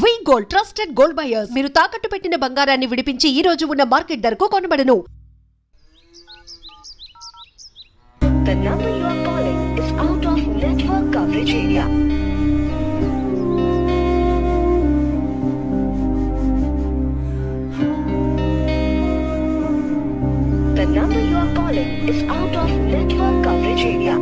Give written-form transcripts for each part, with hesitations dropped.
వి gold trusted gold buyers. మీరు తాకట్టు పెట్టిన బంగారాన్ని విడిపించి ఈ రోజు ఉన్న మార్కెట్ ధరకు కొనబడను. The number you are calling is out of network coverage area. The number you are calling is out of network coverage area.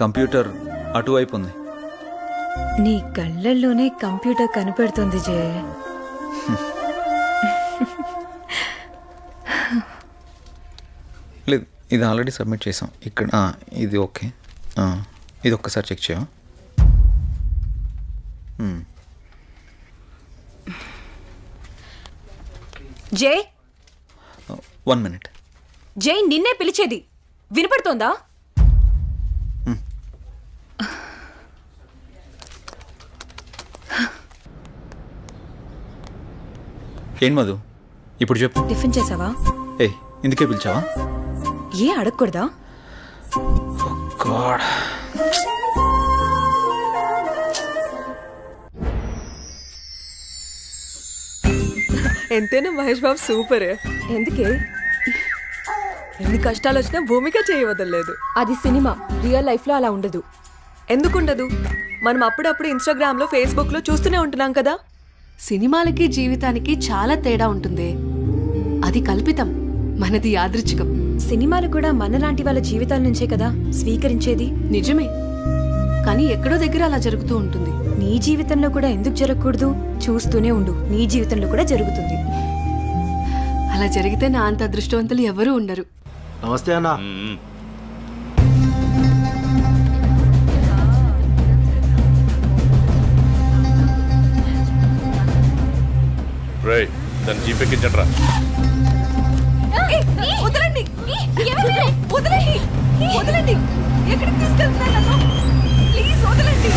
Computer అటువైపు ఉంది. నీ కళ్ళల్లోనే కంప్యూటర్ కనపడుతుంది జయ. లేదు, ఇది ఆల్రెడీ సబ్మిట్ చేసాం. ఇక్కడ ఇది ఓకే. ఇది ఒక్కసారి చెక్ చేయవా? జై 1 minute. జై నిన్నే పిలిచేది వినపడుతోందా? ఏం మధు, ఇప్పుడు చెప్పు. టిఫిన్ చేసావా? ఇందుకే పిలిచావా? ఏ అడగకూడదా? గాడ్, ఎంతైనా మహేష్ బాబు సూపర్. ఎందుకే? ఎన్ని కష్టాలు వచ్చినా భూమిక చేయవదలేదు. అది సినిమా, రియల్ లైఫ్ లో అలా ఉండదు. ఎందుకుండదు? మనం అప్పుడప్పుడు ఇన్స్టాగ్రామ్ లో, ఫేస్బుక్ లో చూస్తూనే ఉంటున్నాం కదా. సినిమాలకి జీవితానికి చాలా తేడా ఉంటుంది. అది కల్పితం, మనది యాదృచ్ఛికం. సినిమాలు కూడా మనలాంటి వాళ్ళ జీవితాల నుంచే కదా స్వీకరించేది. నిజమే, కానీ ఎక్కడో దగ్గర అలా జరుగుతూ ఉంటుంది. నీ జీవితంలో కూడా ఎందుకు జరగకూడదు? చూస్తూనే ఉండు, నీ జీవితంలో కూడా జరుగుతుంది. అలా జరిగితే నా అంత అదృష్టవంతులు ఎవరూ ఉండరు. నమస్తే అన్న. దాన్ని జీపెక్కించట్రా. వదలండి, వదలండి, వదలండి. ఎక్కడికి తీసుకెళ్తున్నారు నన్ను? ప్లీజ్ వదలండి.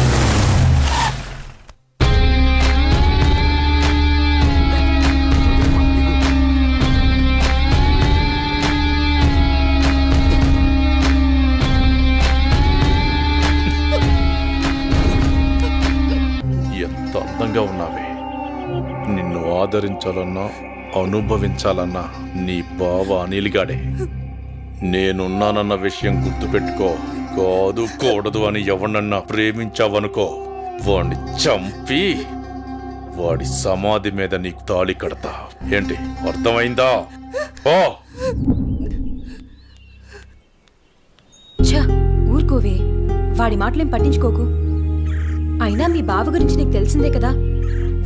ఎంత అందంగా ఉన్నావే. నిన్ను ఆదరించాలన్నా అనుభవించాలన్నా నీ బావ అనిల్గాడే. నేనున్నానన్న విషయం గుర్తుపెట్టుకో. కాదు కూడదు అని ఎవరినన్నా ప్రేమించావనుకో, వాడిని చంపి వాడి సమాధి మీద నీకు తాళి కడతా. ఏంటి, అర్థమైందా? ఓ ఊరుకోవే, వాడి మాటలేం పట్టించుకోకు. అయినా మీ బావ గురించి నీకు తెలిసిందే కదా.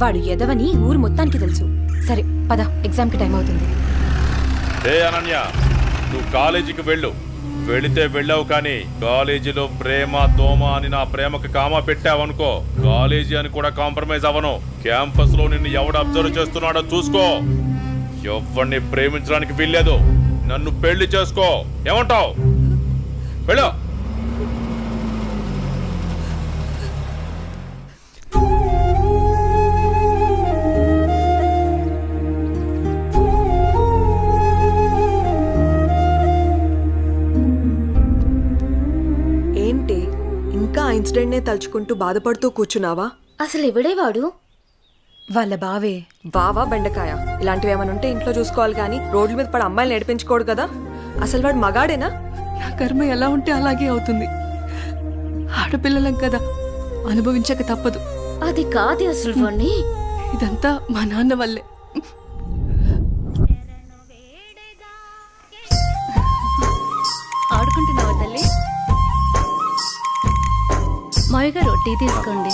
వాడు ఎదవని ఊరు మొత్తానికి తెలుసు. సరే పద, ఎగ్జామ్కి టైం అవుతుంది. అనన్య, నువ్వు కాలేజీకి వెళ్ళు. వెళితే వెళ్ళావు, కానీ కాలేజీలో ప్రేమ దోమ అని నా ప్రేమకు కామా పెట్టావనుకో, కాలేజీ అని కూడా కాంప్రమైజ్ అవ్వను. క్యాంపస్ లో నిన్ను ఎవడు అబ్జర్వ్ చేస్తున్నాడో చూసుకో. ఎవరిని ప్రేమించడానికి వీల్లేదు. నన్ను పెళ్లి చేసుకో. ఏమంటావు? వెళ్ళు. ఇన్సిడెంట్ నే తలుచుకుంటూ బాధపడుతూ కూర్చున్నావా? అసలు ఎవడే వాడు? వాళ్ళ బావే. బావా బెండకాయ ఇలాంటివి ఏమైనా ఉంటే ఇంట్లో చూసుకోవాలి, కానీ రోడ్ల మీద పడి అమ్మాయిలు నడిపించుకోడు కదా. అసలు వాడు మగాడేనా? నా కర్మ ఎలా ఉంటే అలాగే అవుతుంది. ఆడపిల్లలం కదా, అనుభవించక తప్పదు. అది కాదు అసలు వాణ్ణి. ఇదంతా మా నాన్న వల్లే. ఆడుకుంటున్నావా తల్లి? మావి గారు టీ తీసుకోండి.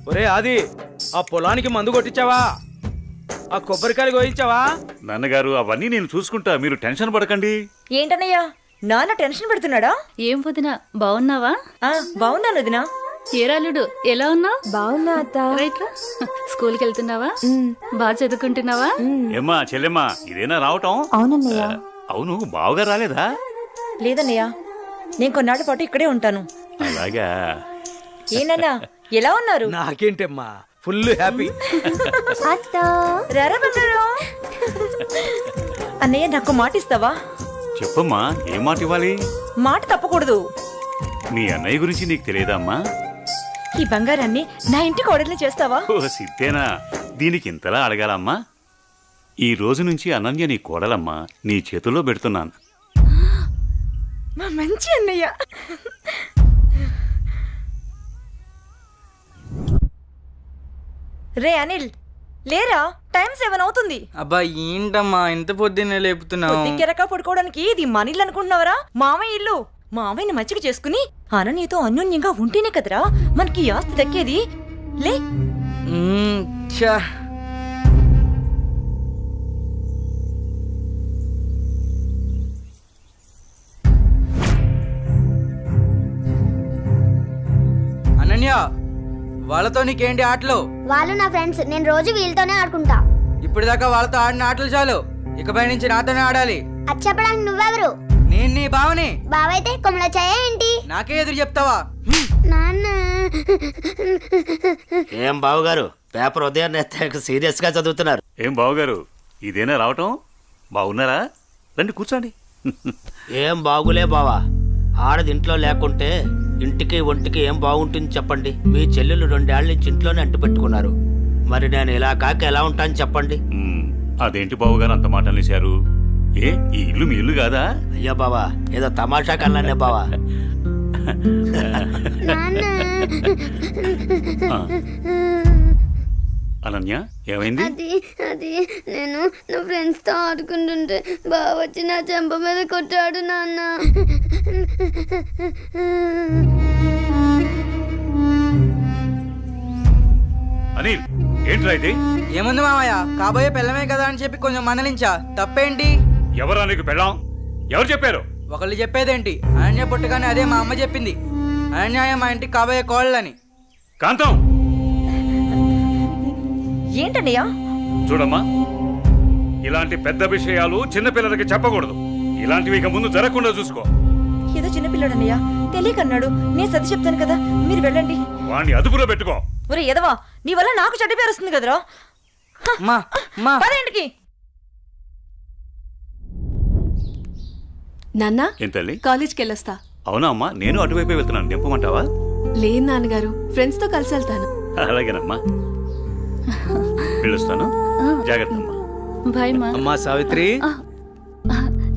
ఒరే ఆది, ఆ పొలానికి మందు కొట్టించావా? ఆ కొబ్బరికాయలు కోయించావా? నాన్నగారు, అవన్నీ నేను చూసుకుంటా, మీరు టెన్షన్ పడకండి. ఏంటన్నయ్యా, నాన్న టెన్షన్ పెడుతున్నాడా? ఏం వదినా, బాగున్నావా? బాగున్నాను వదినా. ఏరాలుడు ఎలా ఉన్నావు? బాగున్నా అత్త. రైట్ రా. స్కూల్కి వెళ్తున్నావా? బాగా చదువుకుంటున్నావా? ఏమ్మా చెల్లెమ్మా, ఇదేనా రావటం? అవునన్నయ్య. అవును, బావగా రాలేదా? లేదన్నయ్య, నేను కొన్నాళ్ళ పాటు ఇక్కడే ఉంటాను. అలాగా? ఏనన్నా ఎలా ఉన్నారు? నాకేంటమ్మా ఫుల్ హ్యాపీ. రారా బంగారం. అన్నయ్య నాకు మాట ఇస్తావా? చెప్పమ్మా ఏం మాట ఇవ్వాలి? మాట తప్పకూడదు. మీ అన్నయ్య గురించి నీకు తెలియదా అమ్మా? ఈ బంగారాన్ని నా ఇంటికి ఆర్డర్లు చేస్తావా? ఓ సిద్ధేనా, దీనికి ఇంతలా అడగాలమ్మా? ఈ రోజు నుంచి అనన్య నీ కోడలమ్మా, నీ చేతుల్లో పెడుతున్నాను. మా మంచి అన్నయ్య. రే అనిల్, లేరా, టైం 7 అవుతుంది. అబ్బా ఏంటమ్మా ఇంత పొద్దున్నే లేపుతున్నావు? కెరక పడుకోవడానికి ఇది మన ఇల్లు అనుకుంటున్నావరా? మామయ్య ఇల్లు. మామయ్యని మచ్చిక చేసుకుని అనన్యతో అన్యోన్యంగా ఉంటేనే కదరా మనకి ఈ ఆస్తి దక్కేది. లే. అనన్య, వాళ్ళతో నీకేంటి ఆటలు? వాళ్ళు నా ఫ్రెండ్స్, నేను రోజు వీళ్ళతోనే ఆడుకుంటా. ఇప్పుడు దాకా వాళ్ళతో ఆడిన ఆటలు చాలు, ఇకపై నుంచి నాతోనే ఆడాలి. అది చెప్పడానికి నువ్వెవరు? నేను నీ బావని. బావైతే కొమ్మల చాయ ఏంటి? నాకే ఎదురు చెప్తావా? నాన్న. ఏం బావగారు, పేపర్ ఉదయాన్నే సీరియస్ గా చదువుతున్నారు. ఏం బావగారు, ఇదేనా రావటం? బాగున్నారా? రండి కూర్చోండి. ఏం బాగులే బావా, ఆడది ఇంట్లో లేకుంటే ఇంటికి ఒంటికి ఏం బాగుంటుంది చెప్పండి. మీ చెల్లెలు 2 ఏళ్ల నుంచి ఇంట్లోనే అంటు పెట్టుకున్నారు. మరి నేను ఇలా కాక ఎలా ఉంటాను చెప్పండి. అదేంటి బావగారు అంత మాట అనేశారు? ఏ ఈ ఇల్లు మీ ఇల్లు కాదా? అయ్యో బావా, ఏదో తమాషా కల్లానే బావా. అనన్య ఏమైంది? అది నేను నా ఫ్రెండ్స్ తో ఆడుకుంటుంటే బావ వచ్చి నా చెంప మీద కొట్టాడు నాన్న. అనిల్ ఏంట్రా ఇది? ఏముంది మామయ్య, కాబోయే పిల్లమే కదా అని చెప్పి కొంచెం మందలించా, తప్పేంటి? ఎవరా నీకు పెళ్ళాం? ఎవరు చెప్పారు? ఒకళ్ళు చెప్పేదేంటి, అనన్య పుట్టగానే అదే మా అమ్మ చెప్పింది. అనన్య మా ఇంటికి కాబోయే కోళ్ళని. కాంతం ఏంటన్నయ్యా? చూడమ్మా, ఇలాంటి పెద్ద విషయాలు చిన్నపిల్లలకి చెప్పకూడదు. ఇలాంటివి ఇక ముందు జరగకుండా చూసుకో. ఏదో చిన్నపిల్లడన్నయ్యా, తెలియకన్నాడు. నేను సర్ది చెప్తాను కదా, మీరు వెళ్ళండి. వాణ్ణి అదుపులో పెట్టుకో. ఒరే ఎదవా, నీ వల్ల నాకు చెడ్డ పేరు వస్తుంది కదరా. పదేంటికి? నాన్న, ఏం తల్లి? కాలేజ్కి వెళ్ళొస్తా. అవునా అమ్మా, నేను అటువైపే వెళ్తున్నాను. నింపమంటావా? లేదు నాన్నగారు, ఫ్రెండ్స్ తో కలిసి వెళ్తాను. అలాగేనమ్మా, వెళ్ళొస్తాను. జాగ్రత్త అమ్మా. బాయ్ మా. అమ్మా సావిత్రి,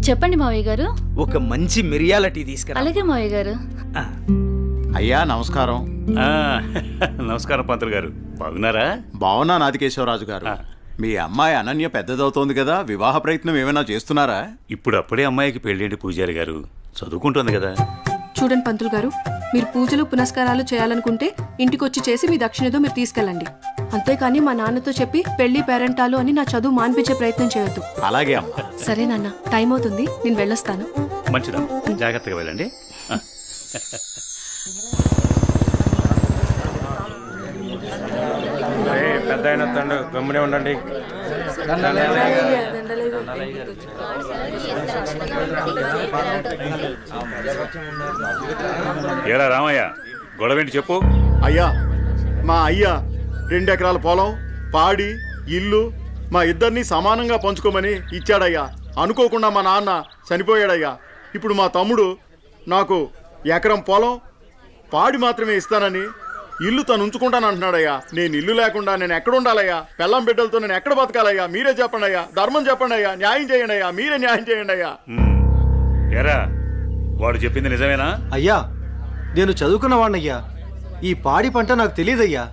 చెప్పండి మావయ్య గారు. ఒక మంచి మిరియాల టీ తీసుకురా. అలాగే మావయ్య గారు. అయ్యా నమస్కారం. నమస్కారం పంతులు గారు, బాగున్నారా? బావున్నా నాదికేశ్వరరాజు గారు. మీ అమ్మాయి అనన్య పెద్దదవుతోంది కదా, వివాహ ప్రయత్నం ఏమైనా చేస్తున్నారా? ఇప్పుడు అప్పుడే అమ్మాయికి పెళ్ళేంటి పూజారి గారు, చదువుకుంటుంది కదా. చూడండి పంతులు గారు, మీరు పూజలు పునస్కారాలు చేయాలనుకుంటే ఇంటికొచ్చి చేసి మీ దక్షిణతో మీరు తీసుకెళ్ళండి. అంతేకాని మా నాన్నతో చెప్పి పెళ్లి పేరెంటాలు అని నా చదువు మాన్పించే ప్రయత్నం చేయొద్దు. అలాగే అమ్మా. సరే నాన్న, టైం అవుతుంది, నేను వెళ్ళొస్తాను. మంచిదమ్మా, జాగ్రత్తగా వెళ్ళండి. పెద్ద అయిన తండ్రి గమ్మునే ఉండండి. ఏరా రామయ్య, గొడవేంటి చెప్పు. అయ్యా, మా అయ్యా 2 ఎకరాల పొలం, పాడి, ఇల్లు మా ఇద్దరిని సమానంగా పంచుకోమని ఇచ్చాడయ్యా. అనుకోకుండా మా నాన్న చనిపోయాడయ్యా. ఇప్పుడు మా తమ్ముడు నాకు ఎకరం పొలం, పాడి మాత్రమే ఇస్తానని, ఇల్లు తను ఉంచుకుంటానంటున్నాడయ్యా. నేను ఇల్లు లేకుండా నేను ఎక్కడ ఉండాలయ్యా? పెళ్ళం బిడ్డలతో నేను ఎక్కడ బతకాలయ్యా? మీరే చెప్పండి అయ్యా, ధర్మం చెప్పండి అయ్యా, న్యాయం చేయండి అయ్యా, మీరే న్యాయం చేయండి అయ్యా. ఏరా, వాడు చెప్పింది నిజమేనా? అయ్యా, నేను చదువుకున్నవాణ్ణయ్యా. ఈ పాడి పంట నాకు తెలియదయ్యా.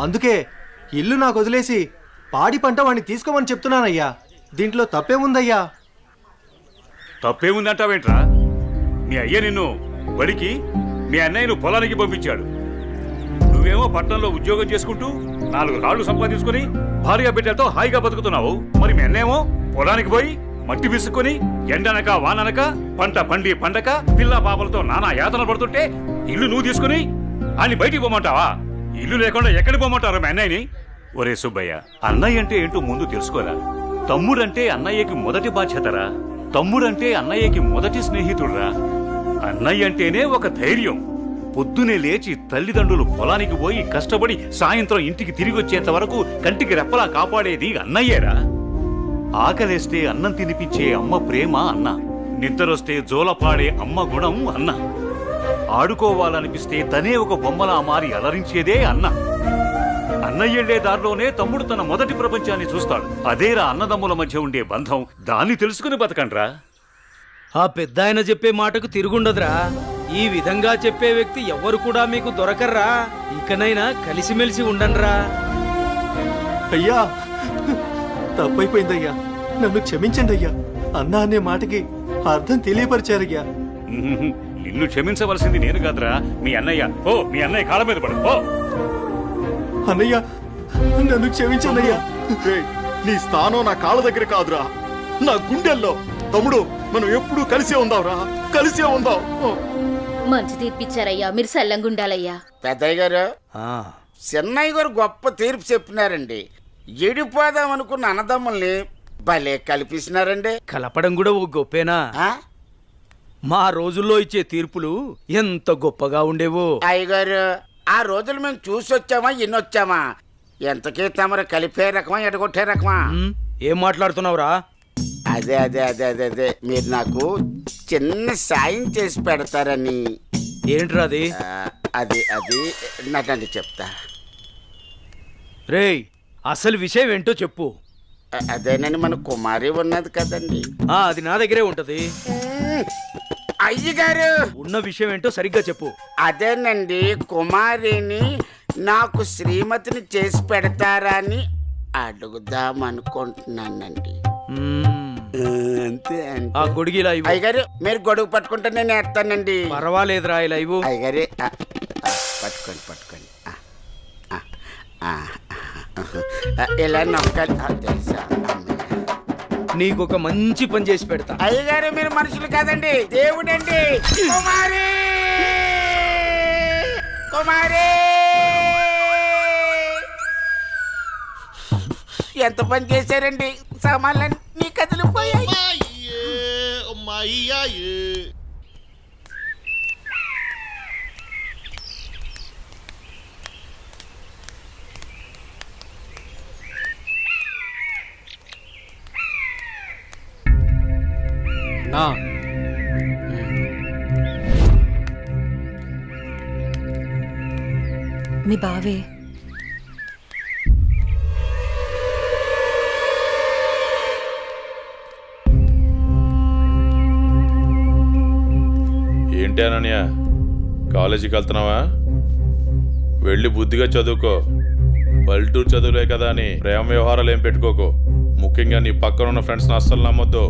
అందుకే ఇల్లు నాకు వదిలేసి పాడి పంట వాడిని తీసుకోమని చెప్తున్నానయ్యా. దీంట్లో తప్పేముందయ్యా? తప్పేముందంటావేంట్రా? మీ అయ్య నిన్ను బడికి, మీ అన్నయ్యను పొలానికి పంపించాడు. నువ్వేమో పట్టణంలో ఉద్యోగం చేసుకుంటూ 4 రాళ్లు సంపాదించుకుని భార్య బిడ్డలతో హాయిగా బతుకుతున్నావు. మరి మీ అన్నేమో పొలానికి పోయి మట్టి విసుక్కుని ఎండనక వాననక పంట పండి పండక పిల్ల పాపలతో నానా యాతన పడుతుంటే ఇల్లు నువ్వు తీసుకుని అన్ని బయటికి పోమంటావా? ఇల్లు లేకుండా ఎక్కడికి పోమంటారు మీ అన్నయ్యని? ఒరే సుబ్బయ్య, అన్నయ్య అంటే ఏంటో ముందు తెలుసుకోరా. తమ్ముడంటే అన్నయ్యకి మొదటి బాధ్యతరా. తమ్ముడంటే అన్నయ్యకి మొదటి స్నేహితుడురా. అన్నయ్య అంటేనే ఒక ధైర్యం. పొద్దునే లేచి తల్లిదండ్రులు పొలానికి పోయి కష్టపడి సాయంత్రం ఇంటికి తిరిగి వచ్చేంత వరకు కంటికి రెప్పలా కాపాడేది అన్నయ్యేరా. ఆకలేస్తే అన్నం తినిపించే అమ్మ ప్రేమ అన్న, నిద్రొస్తే జోలపాడే అమ్మ గుణం అన్న, ఆడుకోవాలనిపిస్తే తనే ఒక బొమ్మలా మారి అలరించేదే అన్న. అన్నయ్యెళ్లే దారిలోనే తమ్ముడు తన మొదటి ప్రపంచాన్ని చూస్తాడు. అదేరా అన్నదమ్ముల మధ్య ఉండే బంధం. దాన్ని తెలుసుకుని బతకండ్రా. ఆ పెద్ద ఆయన చెప్పే మాటకు తిరుగుండదురా. ఈ విధంగా చెప్పే వ్యక్తి ఎవరు కూడా మీకు దొరకర్రా. ఇకనైనా కలిసిమెలిసి ఉండండిరా. అయ్యా, తప్పైపోయిందయ్యా, నన్ను క్షమించండి అయ్యా. అన్న అనే మాటకి అర్థం తెలియపరిచారయ్యా. నిన్ను క్షమించవలసింది నేను కాదురా, మీ అన్నయ్య. ఓ, మీ అన్నయ్య కాళ్ళ మీద పడు. ఓ అన్నయ్య, నన్ను క్షమించండి అయ్యా. రేయ్, నీ స్థానం నా కాళ్ళ దగ్గర కాదురా, నా గుండెల్లో. తమ్ముడు, మనం ఎప్పుడూ కలిసే ఉందాంరా, కలిసే ఉందాం. మంచి తీర్పిచ్చారయ్యా, మీరు సల్లంగుండాలయ్యా. పెద్దయ్య గారు, చిన్నయ్య గారు గొప్ప తీర్పు చెప్పినారండి. ఎడిపోదాం అనుకున్న అన్నదమ్ముల్ని భలే కల్పిస్తున్నారండి. కలపడం కూడా ఓ గొప్పేనా? మా రోజుల్లో ఇచ్చే తీర్పులు ఎంత గొప్పగా ఉండేవో. అయ్యగారు, ఆ రోజులు మేము చూసొచ్చామా ఎన్నొచ్చామా? ఎంతకీ తమరు కలిపే రకమా ఎడగొట్టే రకమా? ఏం మాట్లాడుతున్నావురా? అదే అదే అదే అదే అదే మీరు నాకు చిన్న సాయం చేసి పెడతారని. ఏంట్రా అది? అది అది నాకండి చెప్తా. రేయ్, అసలు విషయం ఏంటో చెప్పు. అదేనండి, మన కుమారి ఉన్నది కదండి. అది నా దగ్గరే ఉంటది. అయ్యగారు, ఉన్న విషయం ఏంటో సరిగ్గా చెప్పు. అదేనండి, కుమారిని నాకు శ్రీమతిని చేసి పెడతారని అడుగుదాం అనుకుంటున్నానండి. అంతే ఆ గొడుగు ఇలా ఇవ్వు. అయ్యగారు, మీరు గొడుగు పట్టుకుంటే నేను ఎత్తానండి. పర్వాలేదురా, ఇలా ఇవ్వు. అయ్యగారే, పట్టుకోండి పట్టుకోండి. ఇలా నొక్కాలి, తెలుసా? నీకు ఒక మంచి పని చేసి పెడతా. అయ్యగారు, మీరు మనుషులు కాదండి, దేవుడండి. కుమారి, కుమారి, ఎంత పని చేశారండి? సామాన్లన్నీ కదిలిపోయాయి. నా మీ బావే ఏంటి అనన్య, కాలేజీకి వెళ్తున్నావా? వెళ్ళి బుద్ధిగా చదువుకో. పల్లెటూరు చదువులే కదా అని ప్రేమ వ్యవహారాలు ఏం పెట్టుకోకు. ముఖ్యంగా నీ పక్కన ఉన్న ఫ్రెండ్స్ని అస్సలు నమ్మొద్దు.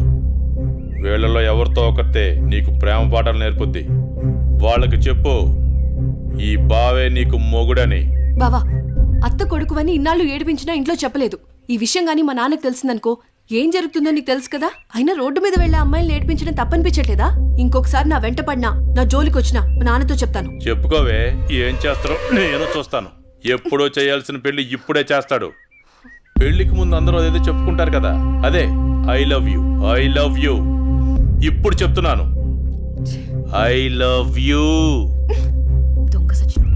వీళ్ళలో ఎవరితో ఒకరితే నీకు ప్రేమ పాఠాలు నేర్పుద్ది. వాళ్ళకి చెప్పు, ఈ బావే నీకు మొగుడని. బావా, అత్త కొడుకువని ఇన్నాళ్ళు ఏడిపించినా ఇంట్లో చెప్పలేదు. ఈ విషయం గానీ మా నాన్నకు తెలిసిందనుకో ఏం జరుగుతుందో నీకు తెలుసు కదా. అయినా రోడ్డు మీద వెళ్లే అమ్మాయిలు ఏడిపించడం తప్పనిపించట్లేదా? ఇంకొకసారి నా వెంట పడినా, నా జోలికి వచ్చినా మా నాన్నతో చెప్తాను. చెప్పుకోవే, ఏం చేస్తారో నేను చూస్తాను. ఎప్పుడో చేయాల్సిన పెళ్లి ఇప్పుడే చేస్తాడు. పెళ్లికి ముందు అందరూ అదేదో చెప్పుకుంటారు కదా, అదే I love you, I love you. ఇప్పుడు చెప్తున్నాను, ఐ లవ్ యూ. దొంగ సచ్చినోడు.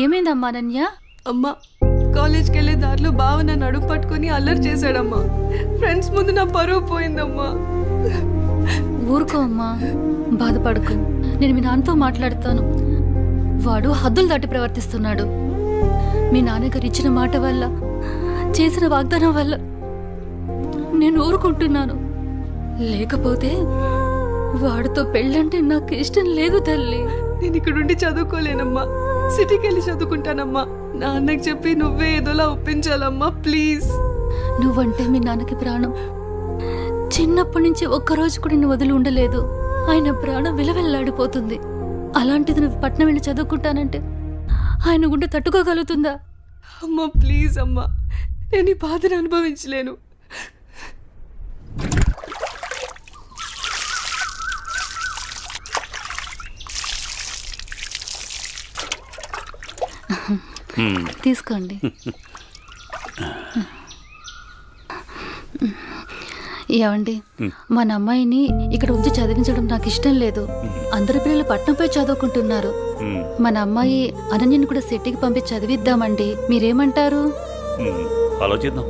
ఏమైందమ్మా అనన్య? అమ్మా, కాలేజ్కి వెళ్ళే దారిలో బావ నన్ను అడుగు పట్టుకుని అల్లరి చేశాడమ్మా. ఫ్రెండ్స్ ముందు నా పరువు పోయిందమ్మా. ఊరుకో అమ్మా, బాధపడకు. నేను మీ నాన్నతో మాట్లాడతాను. వాడు హద్దులు దాటి ప్రవర్తిస్తున్నాడు. మీ నాన్నగారు ఇచ్చిన మాట వల్ల, చేసిన వాగ్దానం వల్ల నేను ఊరుకుంటున్నాను. లేకపోతే వాడితో పెళ్ళంటే నాకు ఇష్టం లేదు తల్లి. నేను ఇక్కడుండి చదువుకోలేనమ్మా, సిటీకి వెళ్ళి చదువుకుంటానమ్మా. నాన్నకి చెప్పి నువ్వే ఏదోలా ఒప్పించాలమ్మా, ప్లీజ్. నువ్వంటే మీ నాన్నకి ప్రాణం. చిన్నప్పటి నుంచి ఒక్కరోజు కూడా నేను వదిలి ఉండలేదు. ఆయన ప్రాణం విలవెల్లాడిపోతుంది. అలాంటిది నువ్వు పట్నం వెళ్ళి చదువుకుంటానంటే ఆయన గుండె తట్టుకోగలుగుతుందా? అమ్మా ప్లీజ్ అమ్మా, నేను ఈ బాధను అనుభవించలేను. తీసుకోండి. ఏమండి మన అమ్మాయిని ఇక్కడ ఉంచి చదివించడం నాకు ఇష్టం లేదు. అందరి పిల్లలు పట్నంపై చదువుకుంటున్నారు. మన అమ్మాయి అనన్యని కూడా సిటీకి పంపి చదివిద్దామండి. మీరేమంటారు? ఆలోచిద్దాం.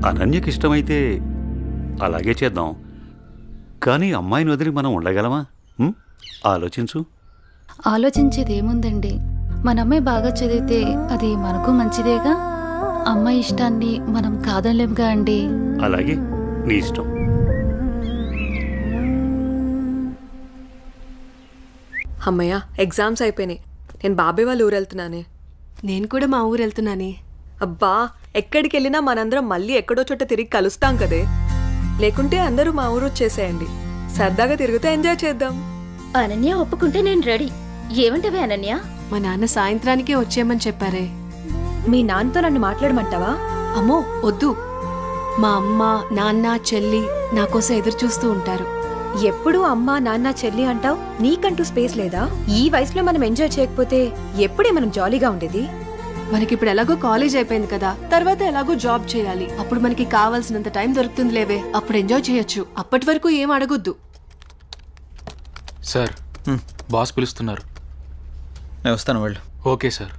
అనన్యకి ఇష్టమైతే అలాగే చేద్దాం. కానీ అమ్మాయిని వదిలి మనం ఉండగలమా? ఆలోచించు. ఆలోచించేది ఏముందండి, మన అమ్మాయి బాగా చదివితే అది మనకు మంచిదేగా. అమ్మాయి ఇష్టాన్ని మనం కాదనలేముగా అండి. అలాగే, నీ ఇష్టం. అమ్మయ్య, ఎగ్జామ్స్ అయిపోయినాయి. నేను బాబాయ్ వాళ్ళ ఊరు వెళ్తున్నానే. నేను కూడా మా ఊరు వెళ్తున్నానే. అబ్బా, ఎక్కడికి వెళ్ళినా మనందరం మళ్ళీ ఎక్కడో చోట తిరిగి కలుస్తాం కదే. లేకుంటే అందరూ మా ఊరు వచ్చేసేయండి. సరదాగా తిరుగుతూ ఎంజాయ్ చేద్దాం. అనన్య ఒప్పుకుంటే నేను రెడీ. ఏమంటవే అనన్య? మా నాన్న సాయంత్రానికే వచ్చేయమని చెప్పారే. మీ నాన్నతో నన్ను మాట్లాడమంటావా? అమ్మో వద్దు. మా అమ్మ నాన్న చెల్లి నా కోసం ఎదురు చూస్తూ ఉంటారు. ఎప్పుడు అమ్మ నాన్న చెల్లి అంటావు? నీకంటూ స్పేస్ లేదా? ఈ వయసులో మనం ఎంజాయ్ చేయకపోతే ఎప్పుడే మనం జాలీగా ఉండేది? మనకిప్పుడు ఎలాగో కాలేజ్ అయిపోయింది కదా, తర్వాత ఎలాగో జాబ్ చేయాలి. అప్పుడు మనకి కావాల్సినంత టైం దొరుకుతుంది లేవే, అప్పుడు ఎంజాయ్ చేయొచ్చు. అప్పటి వరకు ఏం అడగొద్దు. సార్, బాస్ పిలుస్తున్నారు. నేను వస్తాను వెళ్ళు. Okay sir.